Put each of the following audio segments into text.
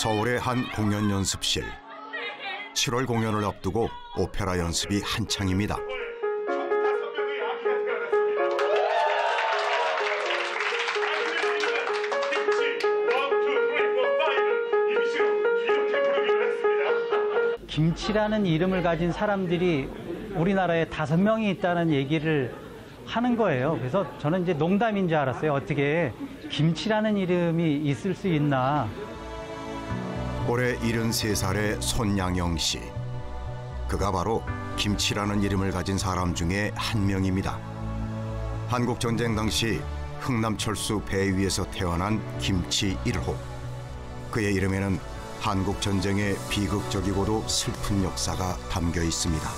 서울의 한 공연 연습실. 7월 공연을 앞두고 오페라 연습이 한창입니다. 김치라는 이름을 가진 사람들이 우리나라에 5명이 있다는 얘기를 하는 거예요. 그래서 저는 이제 농담인 줄 알았어요. 어떻게 김치라는 이름이 있을 수 있나. 올해 73살의 손양영 씨. 그가 바로 김치라는 이름을 가진 사람 중에 한 명입니다. 한국전쟁 당시 흥남철수 배 위에서 태어난 김치 1호. 그의 이름에는 한국전쟁의 비극적이고도 슬픈 역사가 담겨 있습니다.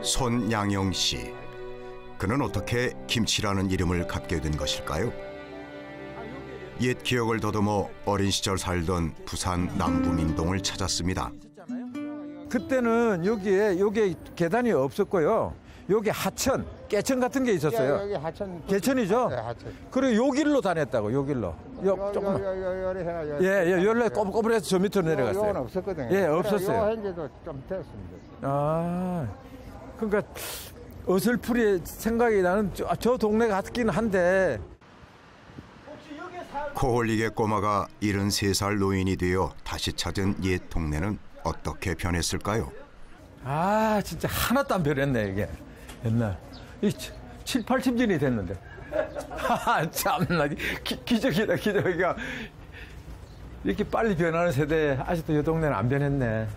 손양영 씨. 그는 어떻게 김치라는 이름을 갖게 된 것일까요? 옛 기억을 더듬어 어린 시절 살던 부산 남부민동을 찾았습니다. 그때는 여기에 계단이 없었고요. 여기 하천, 깨천 같은 게 있었어요. 여기 하천. 개천이죠? 네, 하천. 그리고 요 길로 다녔다고, 요 길로. 조금만. 열에 꼬불꼬불해서 저 밑으로 내려갔어요. 요건 없었거든요. 예, 없었어요. 요 현재도 좀 됐습니다. 아, 그러니까 어설프게 생각이 나는 저 동네 같긴 한데. 코홀리게 꼬마가 73살 노인이 되어 다시 찾은 옛 동네는 어떻게 변했을까요? 아, 진짜 하나도 안 변했네, 이게. 옛날. 7, 80년이 됐는데. 참나, 기적이다, 기적이야. 이렇게 빨리 변하는 세대에 아직도 이 동네는 안 변했네.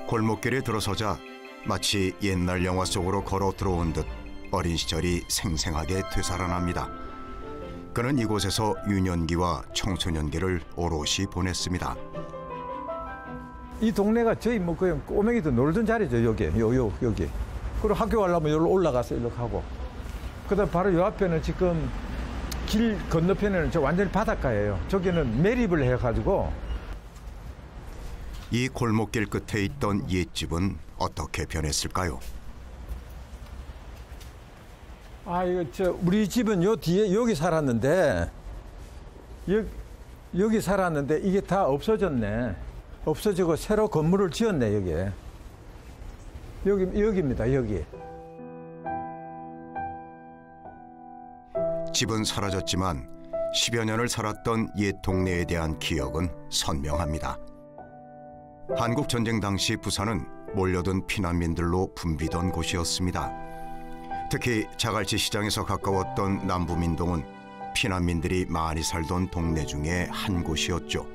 골목길에 들어서자 마치 옛날 영화 속으로 걸어 들어온 듯 어린 시절이 생생하게 되살아납니다. 그는 이곳에서 유년기와 청소년기를 오롯이 보냈습니다. 이 동네가 저희 뭐 그냥 꼬맹이도 놀던 자리죠, 여기. 여기. 그리고 학교 가려면 여기로 올라가서 이렇게 하고. 그다음 바로 요 앞에는 지금 길 건너편에는 저 완전히 바닷가예요. 저기는 매립을 해가지고. 이 골목길 끝에 있던 옛집은 어떻게 변했을까요? 아, 우리 집은 요 뒤에 여기 살았는데, 여기 살았는데 이게 다 없어졌네. 없어지고 새로 건물을 지었네, 여기에. 여기입니다, 여기. 집은 사라졌지만 10여 년을 살았던 옛 동네에 대한 기억은 선명합니다. 한국전쟁 당시 부산은 몰려든 피난민들로 붐비던 곳이었습니다. 특히 자갈치 시장에서 가까웠던 남부민동은 피난민들이 많이 살던 동네 중에 한 곳이었죠.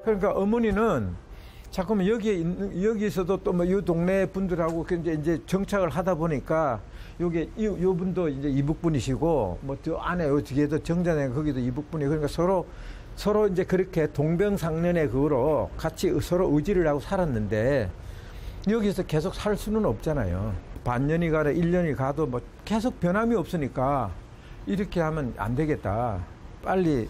그러니까 어머니는 자꾸만 여기서도 또 뭐 이 동네 분들하고 이제 정착을 하다 보니까 요 분도 이제 이북분이시고 뭐 저 안에 요 뒤에도 정자네 거기도 이북분이, 그러니까 서로 이제 그렇게 동병상련의 그거로 같이 서로 의지를 하고 살았는데 여기서 계속 살 수는 없잖아요. 반년이 가도 1년이 가도 뭐 계속 변함이 없으니까 이렇게 하면 안 되겠다. 빨리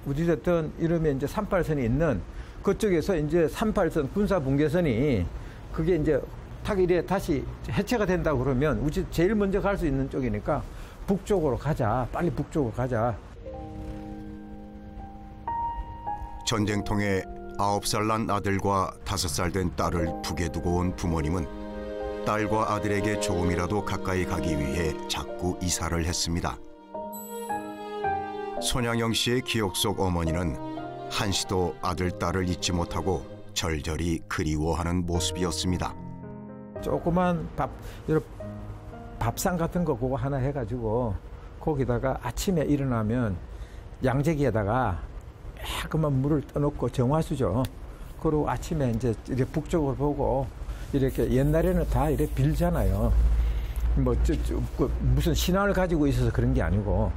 어찌됐든 이러면 이제 38선이 있는 그쪽에서 이제 38선 군사분계선이 그게 이제 딱 이래 다시 해체가 된다 그러면 우리 제일 먼저 갈 수 있는 쪽이니까 북쪽으로 가자. 빨리 북쪽으로 가자. 전쟁통에 9살 난 아들과 5살 된 딸을 북에 두고 온 부모님은 딸과 아들에게 조금이라도 가까이 가기 위해 자꾸 이사를 했습니다. 손양영 씨의 기억 속 어머니는 한시도 아들, 딸을 잊지 못하고 절절히 그리워하는 모습이었습니다. 조그만 밥상 같은 거 그거 하나 해가지고 거기다가 아침에 일어나면 양재기에다가 그만 물을 떠놓고 정화수죠. 그리고 아침에 이제 이렇게 북쪽을 보고 이렇게 옛날에는 다 이렇게 빌잖아요. 뭐 무슨 신앙을 가지고 있어서 그런 게 아니고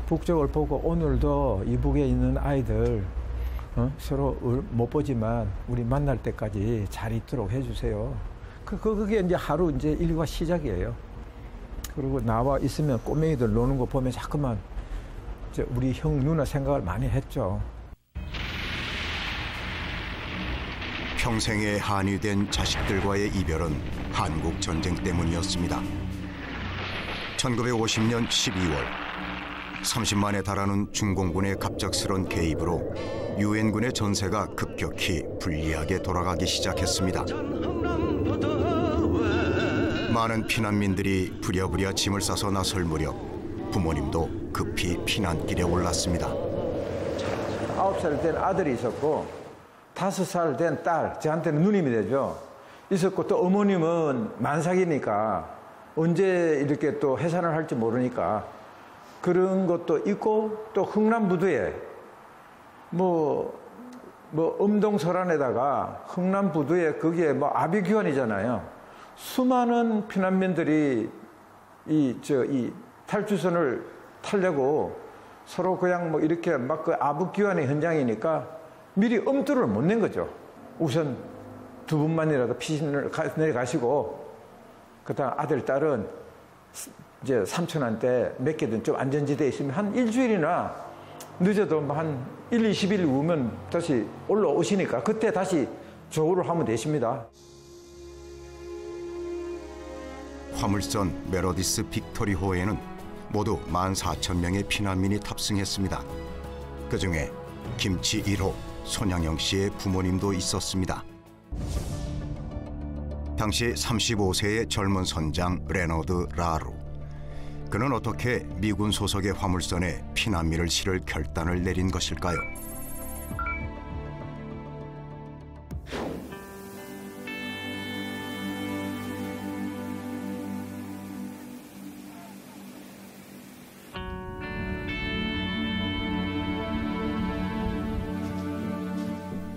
북쪽을 보고 오늘도 이북에 있는 아이들 서로 못 보지만 우리 만날 때까지 잘 있도록 해주세요. 그게 이제 하루 이제 일과 시작이에요. 그리고 나와 있으면 꼬맹이들 노는 거 보면 자꾸만 우리 형 누나 생각을 많이 했죠. 평생에 한이 된 자식들과의 이별은 한국 전쟁 때문이었습니다. 1950년 12월 30만에 달하는 중공군의 갑작스런 개입으로 유엔군의 전세가 급격히 불리하게 돌아가기 시작했습니다. 많은 피난민들이 부랴부랴 짐을 싸서 나설 무렵 부모님도 급히 피난길에 올랐습니다. 9살 된 아들이 있었고 5살 된 딸, 저한테는 누님이 되죠. 있었고 또 어머님은 만삭이니까 언제 이렇게 또 해산을 할지 모르니까 그런 것도 있고 또 흥남부두에 음동설안에다가 흥남부두에 거기에 아비규환이잖아요. 수많은 피난민들이 이 탈주선을 타려고 서로 그냥 이렇게 그 아부규환의 현장이니까 미리 엄두를 못 낸 거죠. 우선 두 분만이라도 피신을 내려가시고 그다음 아들, 딸은 이제 삼촌한테 몇 개든 좀 안전지대에 있으면 한 일주일이나 늦어도 한 1, 20일 후면 다시 올라오시니까 그때 다시 조우를 하면 되십니다. 화물선 메로디스 빅토리호에는 모두 14,000명의 피난민이 탑승했습니다. 그중에 김치 1호 손양영 씨의 부모님도 있었습니다. 당시 35세의 젊은 선장 레너드 라루. 그는 어떻게 미군 소속의 화물선에 피난민을 실을 결단을 내린 것일까요?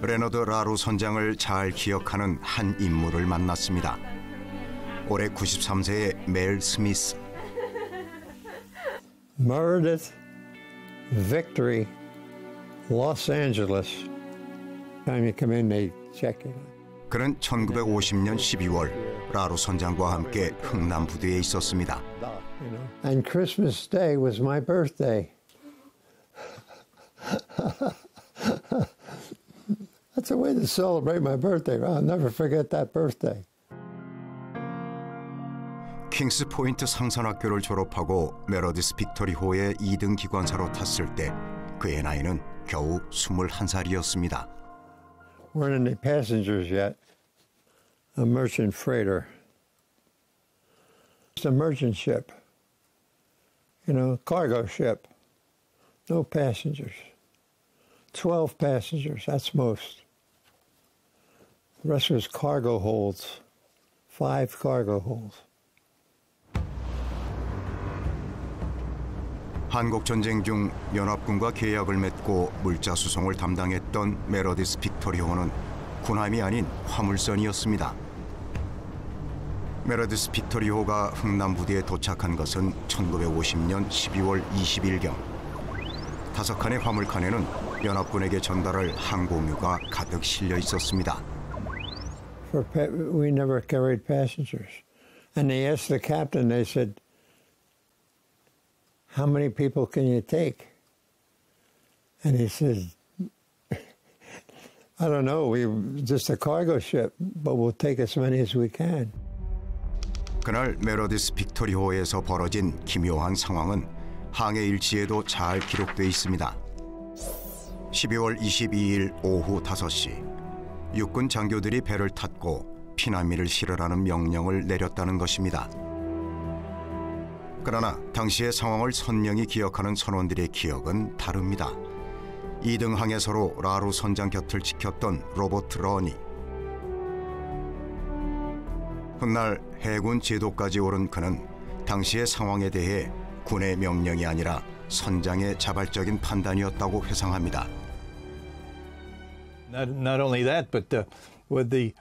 레너드 라루 선장을 잘 기억하는 한 인물을 만났습니다. 올해 93세의 멜 스미스. Meredith Victory, Los Angeles. Time you come in, they check it. 그는 1950년 12월 라루 선장과 함께 흥남 부두에 있었습니다. And Christmas Day was my birthday. That's a way to celebrate my birthday. I'll never forget that birthday. 킹스 포인트 상선학교를 졸업하고 메로디스 빅토리호의 2등 기관사로 탔을 때 그의 나이는 겨우 21살이었습니다. Weren't any passengers yet. A merchant freighter. It's a merchant ship. Cargo ship. No passengers. 12 passengers, that's most. The rest was cargo holds. 5 cargo holds. 한국 전쟁 중 연합군과 계약을 맺고 물자 수송을 담당했던 메로디스 빅토리호는 군함이 아닌 화물선이었습니다. 메로디스 빅토리호가 흥남 부두에 도착한 것은 1950년 12월 20일경. 5칸의 화물칸에는 연합군에게 전달할 항공유가 가득 실려 있었습니다. We never carried passengers. And they asked the captain, they said, how many people can you take? And he said, I don't know, we're just a cargo ship, but we'll take as many as we can. 그날 메로디스 빅토리호에서 벌어진 기묘한 상황은 항해 일지에도 잘 기록돼 있습니다. 12월 22일 오후 5시 육군 장교들이 배를 탔고 피난민을 실으라는 명령을 내렸다는 것입니다. 그러나 당시의 상황을 선명히 기억하는 선원들의 기억은 다릅니다. 2등 항해서로 라루 선장 곁을 지켰던 로버트 러니. 훗날 해군 제도까지 오른 그는 당시의 상황에 대해 군의 명령이 아니라 선장의 자발적인 판단이었다고 회상합니다. Not only that, but with the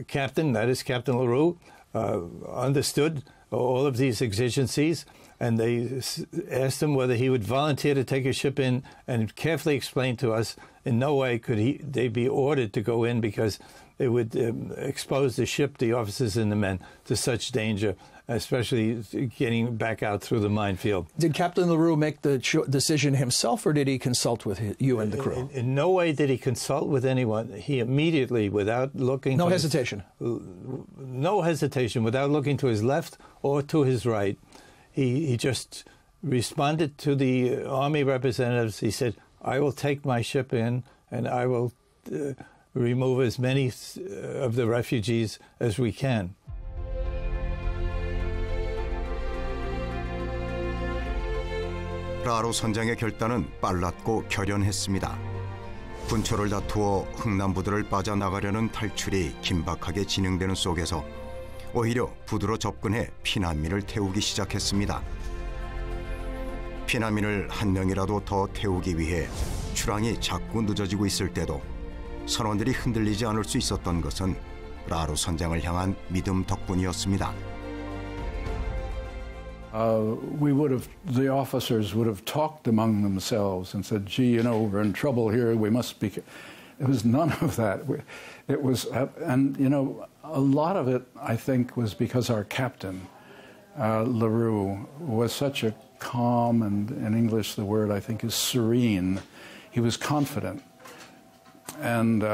captain, that is Captain LaRue, understood all of these exigencies and they asked him whether he would volunteer to take a ship in, and carefully explained to us in no way could they be ordered to go in because it would expose the ship, the officers and the men, to such danger, especially getting back out through the minefield. Did Captain LaRue make the decision himself, or did he consult with you and the crew? In no way did he consult with anyone. He immediately, without looking... No hesitation? No hesitation, without looking to his left or to his right. He just responded to the Army representatives. He said, I will take my ship in and I will remove as many of the refugees as we can. 라로 선장의 결단은 빨랐고 결연했습니다. 군초를 다투어 흥남부들을 빠져나가려는 탈출이 긴박하게 진행되는 속에서 오히려 부두로 접근해 피난민을 태우기 시작했습니다. 피난민을 한 명이라도 더 태우기 위해 출항이 자꾸 늦어지고 있을 때도 선원들이 흔들리지 않을 수 있었던 것은 라로 선장을 향한 믿음 덕분이었습니다. The officers would have talked among themselves and said, gee, you know, we're in trouble here, we must speak. It was none of that. It was, and you know, a lot of it, I think, was because our captain, LaRue, was such a calm, and in English the word I think is serene. He was confident. And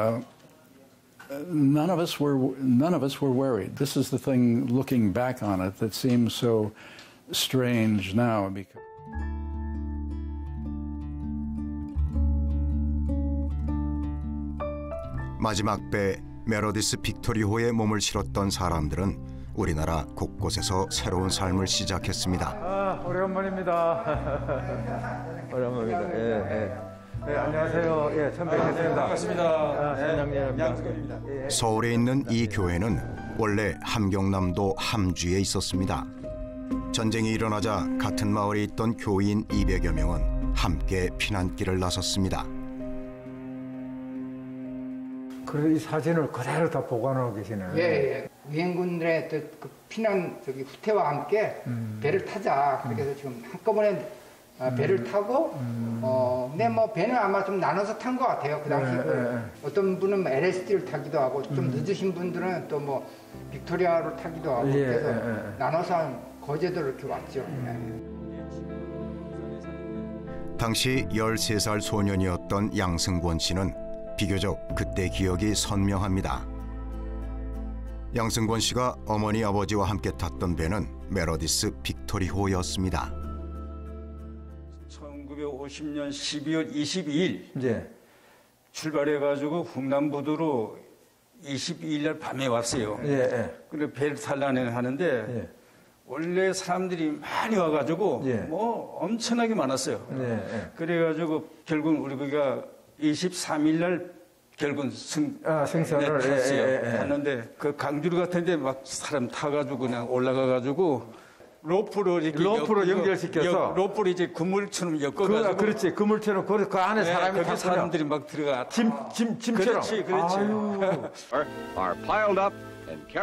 none of us were worried. This is the thing, looking back on it, that seems so strange now. 마지막 배 메로디스 빅토리호에 몸을 실었던 사람들은 우리나라 곳곳에서 새로운 삶을 시작했습니다. 오래간만입니다. 오래간만입니다. 예, 안녕하세요. 예, 처음 뵙겠습니다. 반갑습니다. 선장님. 서울에 있는 이 교회는 원래 함경남도 함주에 있었습니다. 전쟁이 일어나자 같은 마을에 있던 교인 200여 명은 함께 피난길을 나섰습니다. 그래서 이 사진을 그대로 다 보관하고 계시네요. 예. 유엔군들의 그 피난 후퇴와 함께 배를 타자. 그래서 지금 한꺼번에 배를 타고 근데 뭐 배는 아마 좀 나눠서 탄 것 같아요. 그 당시 어떤 분은 LSD를 타기도 하고 좀 늦으신 분들은 또 뭐 빅토리아를 타기도 하고 그래서 나눠서 거제도로 이렇게 왔죠. 당시 13살 소년이었던 양승권 씨는 비교적 그때 기억이 선명합니다. 양승권 씨가 어머니 아버지와 함께 탔던 배는 메로디스 빅토리호였습니다. 1950년 12월 22일 네. 출발해가지고 흥남부두로 22일 날 밤에 왔어요. 그리고 배를 탈라는 하는데 원래 사람들이 많이 와가지고 뭐 엄청나게 많았어요. 그래가지고 결국 우리가 23일 날 결국 승선을 탔어요. 탔는데 그 강주루 같은데 막 사람 타가지고 그냥 올라가가지고 로프로 이렇게 연결시켜서 로프로 이제 그물처럼 엮어가지고 그렇지 그물처럼 그 안에 사람이 거기 다 사람들이 막 들어가 짐처럼 그렇지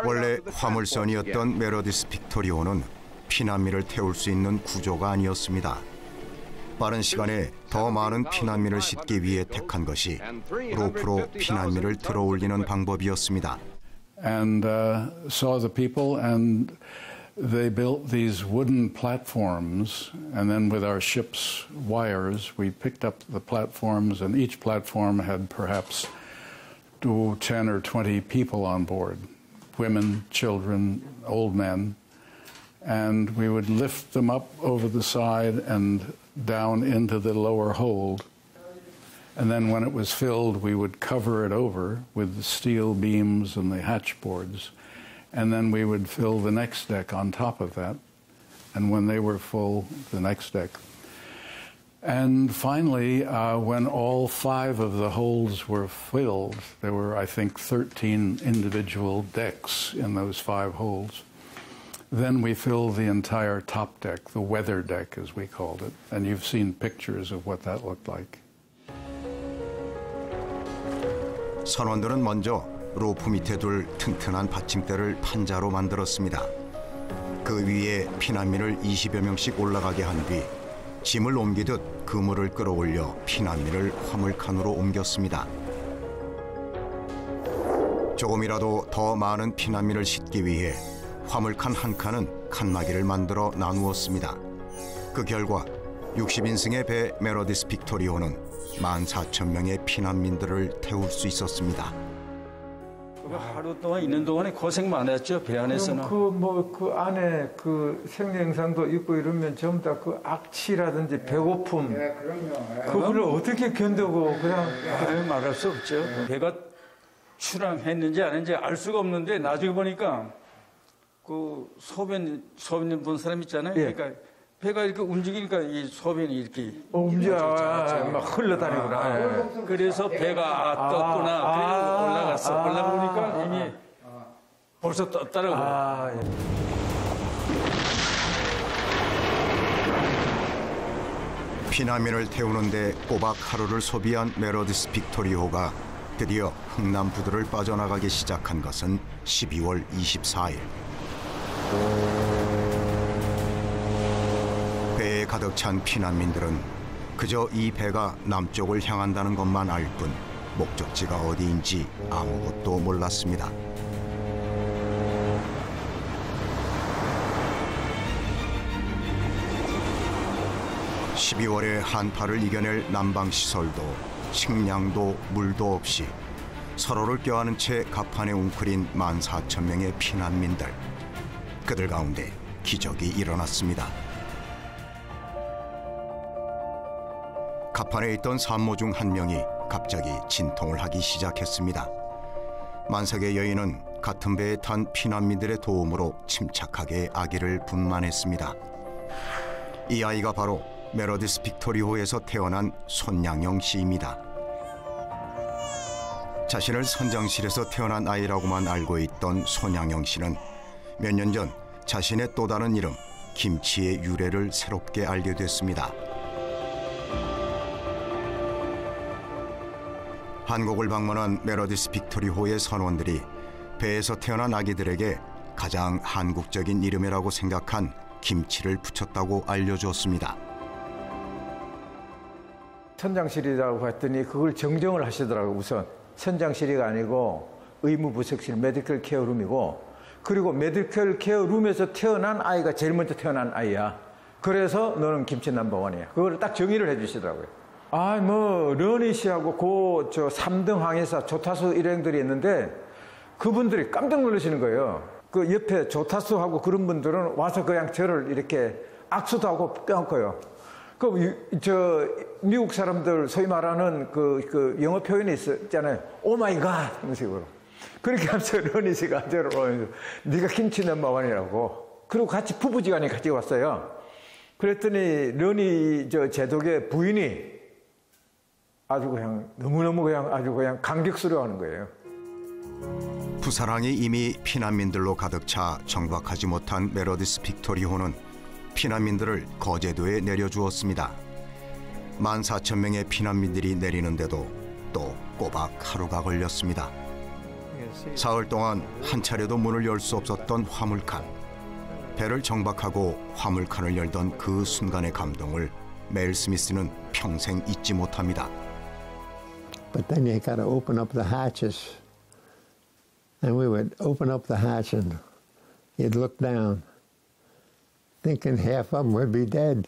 원래 화물선이었던 메로디스 빅토리호는 피난민을 태울 수 있는 구조가 아니었습니다. 빠른 시간에 더 많은 피난민을 싣기 위해 택한 것이 로프로 피난민을 들어올리는 방법이었습니다. And saw the people, and they built these wooden platforms, and then with our ship's wires, we picked up the platforms, and each platform had perhaps 10 or 20 people on board, women, children, old men, and we would lift them up over the side and down into the lower hold. And then when it was filled, we would cover it over with the steel beams and the hatchboards. And then we would fill the next deck on top of that. And when they were full, the next deck. And finally, when all 5 of the holds were filled, there were, I think, 13 individual decks in those 5 holds. Then we filled the entire top deck, the weather deck as we called it. And you've seen pictures of what that looked like. 선원들은 먼저 로프 밑에 둘 튼튼한 받침대를 판자로 만들었습니다. 그 위에 피난민을 20여 명씩 올라가게 한 뒤 짐을 옮기듯 그물을 끌어올려 피난민을 화물칸으로 옮겼습니다. 조금이라도 더 많은 피난민을 싣기 위해 화물칸 한 칸은 칸막이를 만들어 나누었습니다. 그 결과 60인승의 배 메로디스 빅토리호는 14,000명의 피난민들을 태울 수 있었습니다. 하루 동안 있는 동안에 고생 많았죠, 배 안에서는. 그 안에 그 생리현상도 있고 이러면 전부 다 그 악취라든지 배고픔. 네, 그럼요. 그거를 어떻게 견디고 그냥. 말할 수 없죠. 배가 출항했는지 안 했는지 알 수가 없는데 나중에 보니까 그 소변 본 사람 있잖아요. 예. 그러니까 배가 이렇게 움직이니까 이 소변이 이렇게 움직여 막 흘러다니구나. 그래서 배가 떴구나. 그래서 올라갔어. 올라가보니까 이미 벌써 떴더라고요. 피난민을 태우는데 꼬박 하루를 소비한 메로디스 빅토리호가 드디어 흥남부두를 빠져나가기 시작한 것은 12월 24일. 배에 가득 찬 피난민들은 그저 이 배가 남쪽을 향한다는 것만 알 뿐 목적지가 어디인지 아무것도 몰랐습니다. (12월에) 한파를 이겨낼 난방시설도 식량도 물도 없이 서로를 껴안은 채 갑판에 웅크린 14,000명의 피난민들. 그들 가운데 기적이 일어났습니다. 갑판에 있던 산모 중 한 명이 갑자기 진통을 하기 시작했습니다. 만삭의 여인은 같은 배에 탄 피난민들의 도움으로 침착하게 아기를 분만했습니다. 이 아이가 바로 메로디스 빅토리호에서 태어난 손양영 씨입니다. 자신을 선장실에서 태어난 아이라고만 알고 있던 손양영 씨는 몇 년 전 자신의 또 다른 이름 김치의 유래를 새롭게 알게 됐습니다. 한국을 방문한 메로디스 빅토리호의 선원들이 배에서 태어난 아기들에게 가장 한국적인 이름이라고 생각한 김치를 붙였다고 알려주었습니다. 선장실이라고 했더니 그걸 정정을 하시더라고요. 우선 선장실이가 아니고 의무부석실 메디컬 케어룸이고, 그리고 메디컬 케어룸에서 태어난 아이가 제일 먼저 태어난 아이야. 그래서 너는 김치 넘버원이야. 그걸 딱 정의를 해주시더라고요. 러니 씨하고 그 3등 항해사 조타수 일행들이 있는데 그분들이 깜짝 놀라시는 거예요. 그 옆에 조타수하고 그런 분들은 와서 그냥 저를 이렇게 악수도 하고 껴안고요. 미국 사람들 소위 말하는 그 영어 표현이 있잖아요. 오 마이 갓 이런 식으로. 그렇게 하면서 러니 씨가 저를 네가 김치 넘버원이라고. 그리고 같이 부부지간에 같이 왔어요. 그랬더니 러니 제독의 부인이 아주 그냥 너무너무 그냥 감격스러워하는 거예요. 부사랑이 이미 피난민들로 가득 차 정박하지 못한 메로디스 빅토리호는 피난민들을 거제도에 내려주었습니다. 14,000명의 피난민들이 내리는데도 또 꼬박 하루가 걸렸습니다. 사흘 동안 한 차례도 문을 열 수 없었던 화물칸. 배를 정박하고 화물칸을 열던 그 순간의 감동을 멜 스미스는 평생 잊지 못합니다. But then you got to open up the hatches. And we would open up the hatch and you'd look down, thinking half of them would be dead.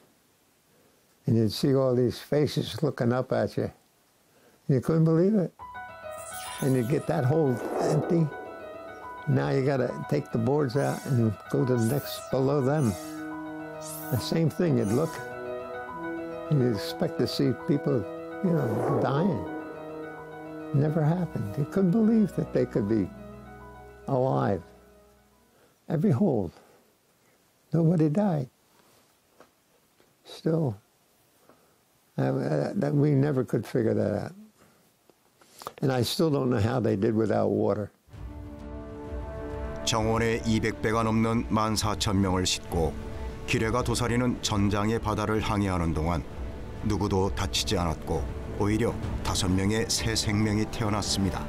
And you'd see all these faces looking up at you. You couldn't believe it. And you'd get that hole empty. Now you got to take the boards out and go to the next below them. The same thing, you'd look and you'd expect to see people, dying. Never happened. You couldn't believe that they could be alive. Every hold. Nobody died. Still, that we never could figure that out. And I still don't know how they did without water. 정원에 200배가 넘는 14,000명을 싣고 기뢰가 도사리는 전장의 바다를 항해하는 동안 누구도 다치지 않았고 오히려 5명의 새 생명이 태어났습니다.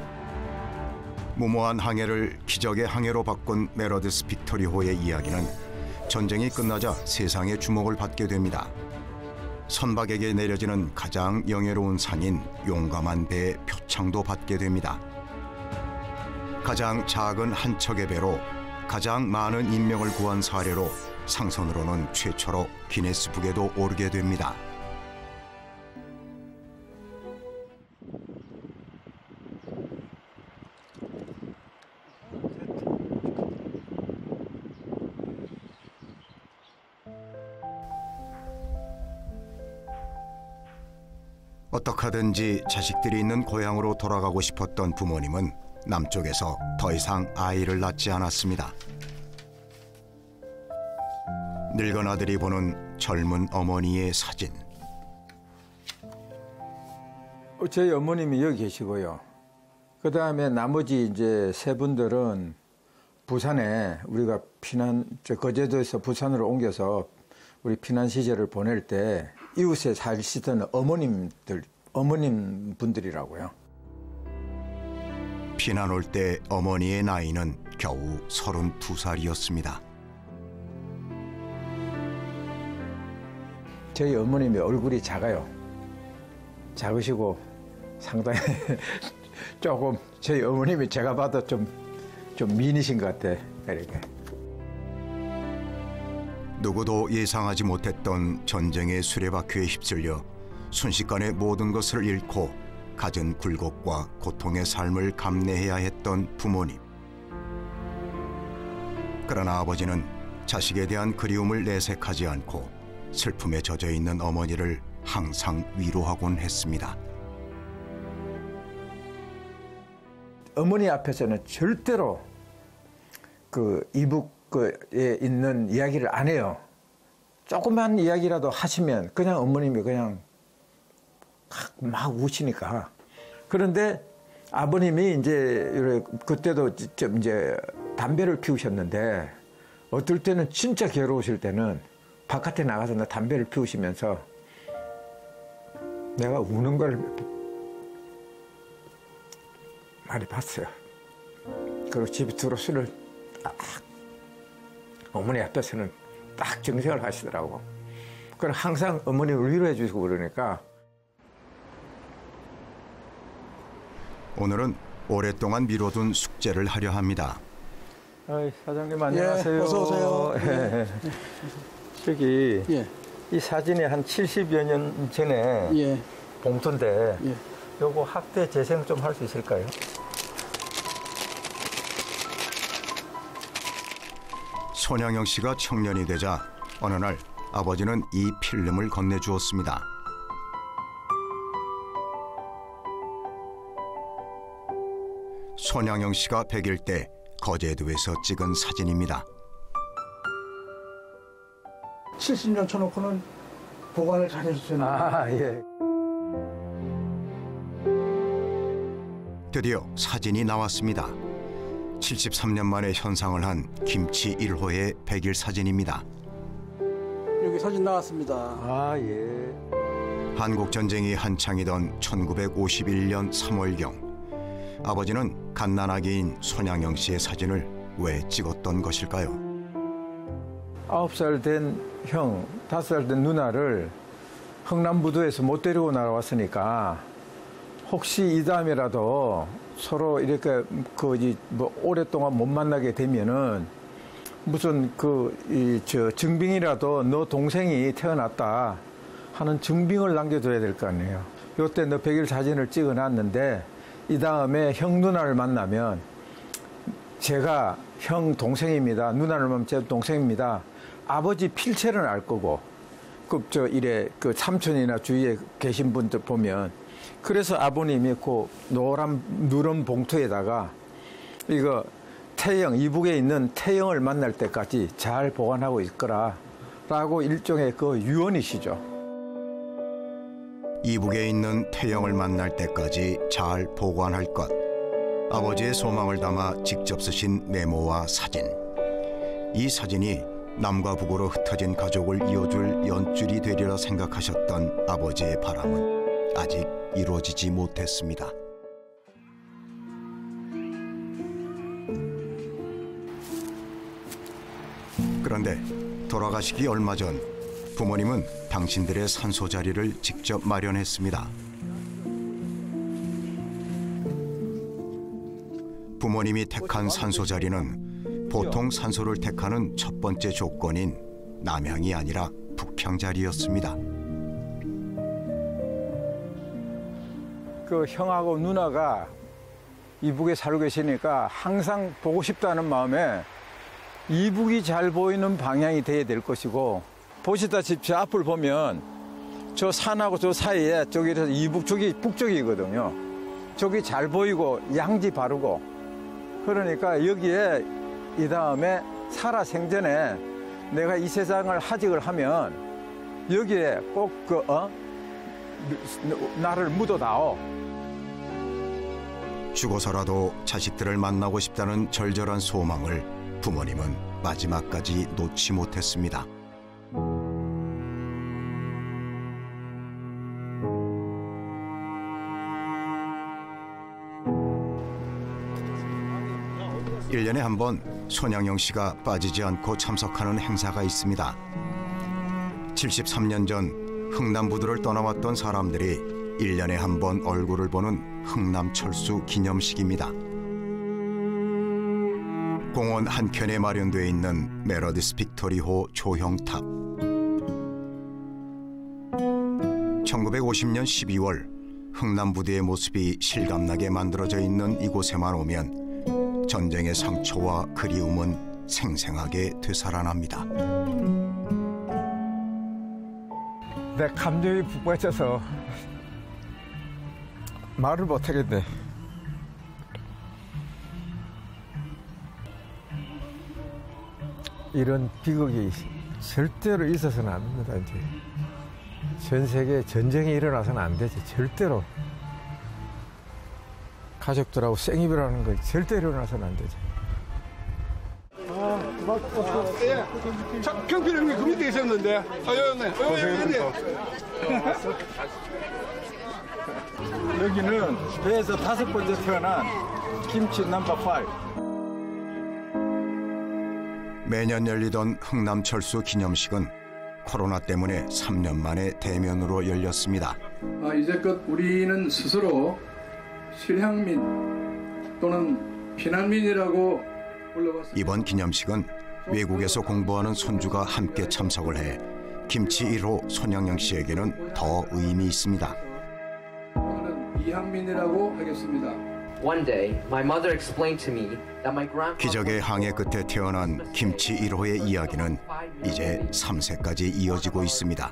무모한 항해를 기적의 항해로 바꾼 메로디스 빅토리호의 이야기는 전쟁이 끝나자 세상의 주목을 받게 됩니다. 선박에게 내려지는 가장 영예로운 상인 용감한 배의 표창도 받게 됩니다. 가장 작은 한 척의 배로 가장 많은 인명을 구한 사례로 상선으로는 최초로 기네스북에도 오르게 됩니다. 어떻게 하든지 자식들이 있는 고향으로 돌아가고 싶었던 부모님은 남쪽에서 더 이상 아이를 낳지 않았습니다. 늙은 아들이 보는 젊은 어머니의 사진. 저희 어머님이 여기 계시고요. 그 다음에 나머지 이제 세 분들은 부산에 우리가 거제도에서 부산으로 옮겨서 우리 피난 시절을 보낼 때 이웃에 사시던 어머님 분들이라고요. 피난 올 때 어머니의 나이는 겨우 32살이었습니다. 저희 어머님이 얼굴이 작아요. 작으시고 상당히 조금 저희 어머님이 제가 봐도 좀 미인이신 것 같아. 이렇게. 누구도 예상하지 못했던 전쟁의 수레바퀴에 휩쓸려 순식간에 모든 것을 잃고 갖은 굴곡과 고통의 삶을 감내해야 했던 부모님. 그러나 아버지는 자식에 대한 그리움을 내색하지 않고 슬픔에 젖어 있는 어머니를 항상 위로하곤 했습니다. 어머니 앞에서는 절대로 그 이북에 있는 이야기를 안 해요. 조그만 이야기라도 하시면 그냥 어머님이 그냥 막 우시니까. 그런데 아버님이 이제 그때도 좀 이제 담배를 피우셨는데 어떨 때는 진짜 괴로우실 때는 바깥에 나가서 담배를 피우시면서 내가 우는 걸 많이 봤어요. 그리고 집에 들어 술을 딱 어머니 앞에서는 딱 정색을 하시더라고. 그럼 항상 어머님을 위로해 주시고 그러니까. 오늘은 오랫동안 미뤄둔 숙제를 하려 합니다. 사장님 안녕하세요. 예, 어서 오세요. 예. 저기 예. 이 사진이 한 70여 년 전에 예. 봉투인데 예. 요거 학대 재생 좀 할 수 있을까요? 손양영 씨가 청년이 되자 어느 날 아버지는 이 필름을 건네주었습니다. 손양영 씨가 100일 때 거제도에서 찍은 사진입니다. 70년 쳐놓고는 보관을 잘 해주셨네요. 아, 예. 드디어 사진이 나왔습니다. 73년 만에 현상을 한 김치 1호의 100일 사진입니다. 여기 사진 나왔습니다. 아, 예. 한국전쟁이 한창이던 1951년 3월경 아버지는 갓난아기인 손양영 씨의 사진을 왜 찍었던 것일까요? 9살 된 형, 5살 된 누나를 흥남부두에서 못 데리고 나왔으니까 혹시 이 다음이라도 서로 이렇게 오랫동안 못 만나게 되면은 무슨 증빙이라도 너 동생이 태어났다 하는 증빙을 남겨둬야 될 거 아니에요. 요때 너 100일 사진을 찍어놨는데 이 다음에 형 누나를 만나면 제가 형 동생입니다. 누나를 만나면 제 동생입니다. 아버지 필체는 알 거고 그 삼촌이나 주위에 계신 분들 보면 그래서 아버님이 그 누런 봉투에다가 이거 태영, 이북에 있는 태영을 만날 때까지 잘 보관하고 있거라 라고 일종의 그 유언이시죠. 이북에 있는 태영을 만날 때까지 잘 보관할 것. 아버지의 소망을 담아 직접 쓰신 메모와 사진. 이 사진이 남과 북으로 흩어진 가족을 이어줄 연줄이 되리라 생각하셨던 아버지의 바람은 아직 이루어지지 못했습니다. 그런데 돌아가시기 얼마 전 부모님은 당신들의 산소 자리를 직접 마련했습니다. 부모님이 택한 산소 자리는 보통 산소를 택하는 첫 번째 조건인 남향이 아니라 북향 자리였습니다. 그 형하고 누나가 이북에 살고 계시니까 항상 보고 싶다는 마음에 이북이 잘 보이는 방향이 돼야 될 것이고, 보시다시피 앞을 보면 저 산하고 저 사이에 저기서 이북 쪽이 북쪽이거든요. 저기 잘 보이고 양지 바르고, 그러니까 여기에 이 다음에 살아 생전에 내가 이 세상을 하직을 하면 여기에 꼭 나를 묻어다오. 죽어서라도 자식들을 만나고 싶다는 절절한 소망을 부모님은 마지막까지 놓지 못했습니다. 일년에 한 번 손양영 씨가 빠지지 않고 참석하는 행사가 있습니다. 73년 전 흥남부두를 떠나왔던 사람들이 1년에 한 번 얼굴을 보는 흥남철수 기념식입니다. 공원 한켠에 마련되어 있는 메러디스 빅토리호 조형탑. 1950년 12월 흥남부두의 모습이 실감나게 만들어져 있는 이곳에만 오면 전쟁의 상처와 그리움은 생생하게 되살아납니다. 내 감정이 북받쳐서 말을 못하겠네. 이런 비극이 절대로 있어서는 안 됩니다. 이제 전 세계에 전쟁이 일어나서는 안 되지. 절대로. 가족들하고 생이별하는 거 절대 일어나서는 안 되지. 경필 형님 그 밑에 있었는데. 여기는 배에서 5번째 태어난 김치 넘버 5. 매년 열리던 흥남철수 기념식은 코로나 때문에 3년 만에 대면으로 열렸습니다. 이제껏 우리는 스스로 실향민 또는 피난민이라고 불러왔습니다. 이번 기념식은 외국에서 공부하는 손주가 함께 참석을 해 김치 1호 손양영 씨에게는 더 의미 있습니다. 저는 이항민이라고 하겠습니다. One day, my mother explained to me that my grandfather 기적의 항해 끝에 태어난 김치 1호의 이야기는 이제 3세까지 이어지고 있습니다.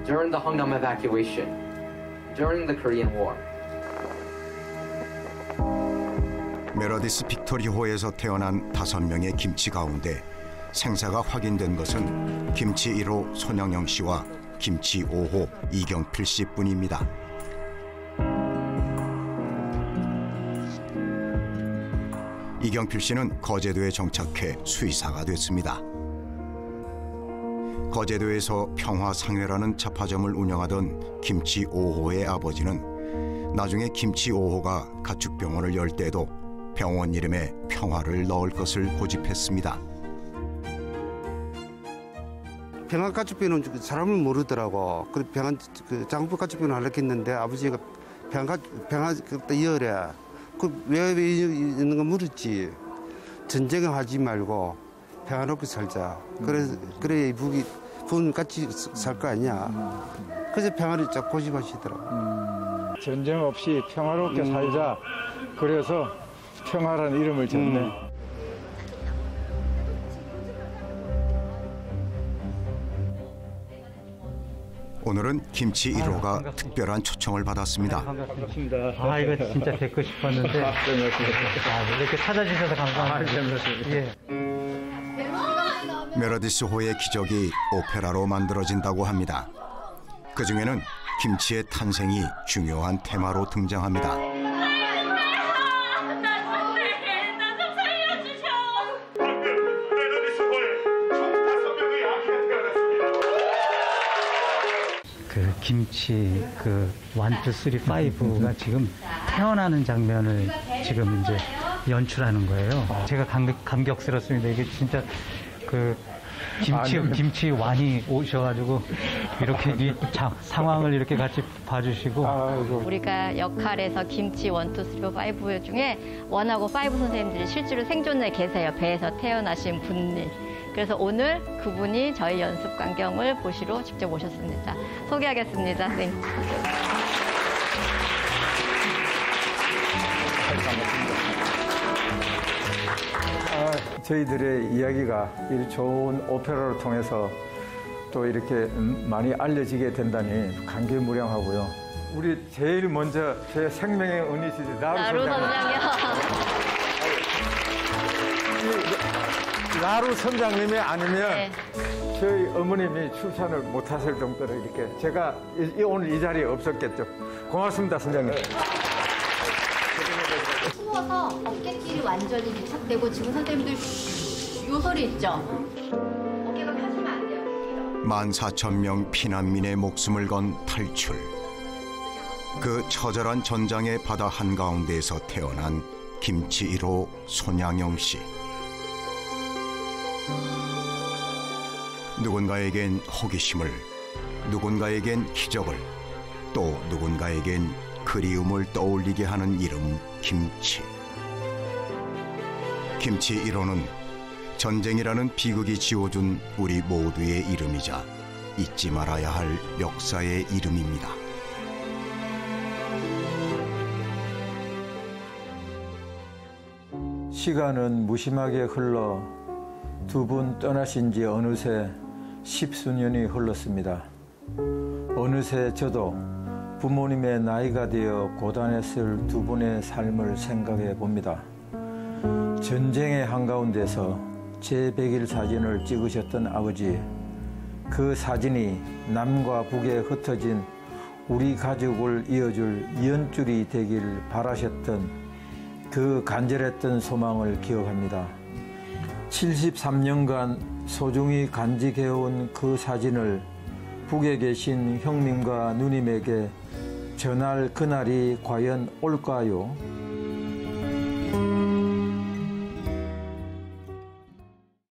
During the Hungnam evacuation, during the Korean War. 메러디스 빅토리호에서 태어난 5명의 김치 가운데 생사가 확인된 것은 김치 1호 손양영 씨와 김치 5호 이경필 씨뿐입니다. 이경필 씨는 거제도에 정착해 수의사가 됐습니다. 거제도에서 평화상회라는 잡화점을 운영하던 김치 5호의 아버지는 나중에 김치 5호가 가축병원을 열 때도 병원 이름에 평화를 넣을 것을 고집했습니다. 평화가축병은 사람을 모르더라고. 그 장부가축병을 하려고 했는데 아버지가 평화 이어래. 왜 있는 거 물었지. 전쟁을 하지 말고 평화롭게 살자. 그래 부모님 같이 살 거 아니야. 그래서 평화를 쫙 고집하시더라고. 전쟁 없이 평화롭게 살자. 그래서 평화라는 이름을 졌네. 오늘은 김치 1호가 특별한 초청을 받았습니다. 반갑습니다. 이거 진짜 뵙고 싶었는데. 이렇게 찾아주셔서 감사합니다. 예. 메러디스호의 기적이 오페라로 만들어진다고 합니다. 그중에는 김치의 탄생이 중요한 테마로 등장합니다. 그 김치 1, 2, 3, 5가 지금 태어나는 장면을 지금 이제 연출하는 거예요. 제가 감격스럽습니다. 이게 진짜 그 김치 완이 오셔가지고 이렇게 이 상황을 이렇게 같이 봐주시고. 우리가 역할에서 김치 1, 2, 3, 5 중에 1하고 5 선생님들이 실제로 생존에 계세요. 배에서 태어나신 분이. 그래서 오늘 그분이 저희 연습 광경을 보시러 직접 오셨습니다. 소개하겠습니다. 네. 저희들의 이야기가 이 좋은 오페라를 통해서 또 이렇게 많이 알려지게 된다니 감개무량하고요. 우리 제일 먼저 제 생명의 은희시죠. 나루 선장님. 나루 선장님이 아니면 네. 저희 어머님이 출산을 못하실 정도로 이렇게 제가 오늘 이 자리에 없었겠죠. 고맙습니다, 선장님. 추워서 어깨끼리 완전히 밀착되고 지금 선생님들 요 소리 있죠? 어깨가 펴지면 안 돼요. 14,000명 피난민의 목숨을 건 탈출. 그 처절한 전장의 바다 한가운데에서 태어난 김치 1호 손양영 씨. 누군가에겐 호기심을, 누군가에겐 기적을, 또 누군가에겐 그리움을 떠올리게 하는 이름 김치. 김치 1호는 전쟁이라는 비극이 지어준 우리 모두의 이름이자 잊지 말아야 할 역사의 이름입니다. 시간은 무심하게 흘러 두 분 떠나신 지 어느새 10수년이 흘렀습니다. 어느새 저도 부모님의 나이가 되어 고단했을 두 분의 삶을 생각해 봅니다. 전쟁의 한가운데서 제 100일 사진을 찍으셨던 아버지, 그 사진이 남과 북에 흩어진 우리 가족을 이어줄 연줄이 되길 바라셨던 그 간절했던 소망을 기억합니다. 73년간 소중히 간직해온 그 사진을 북에 계신 형님과 누님에게 전할 그날이 과연 올까요?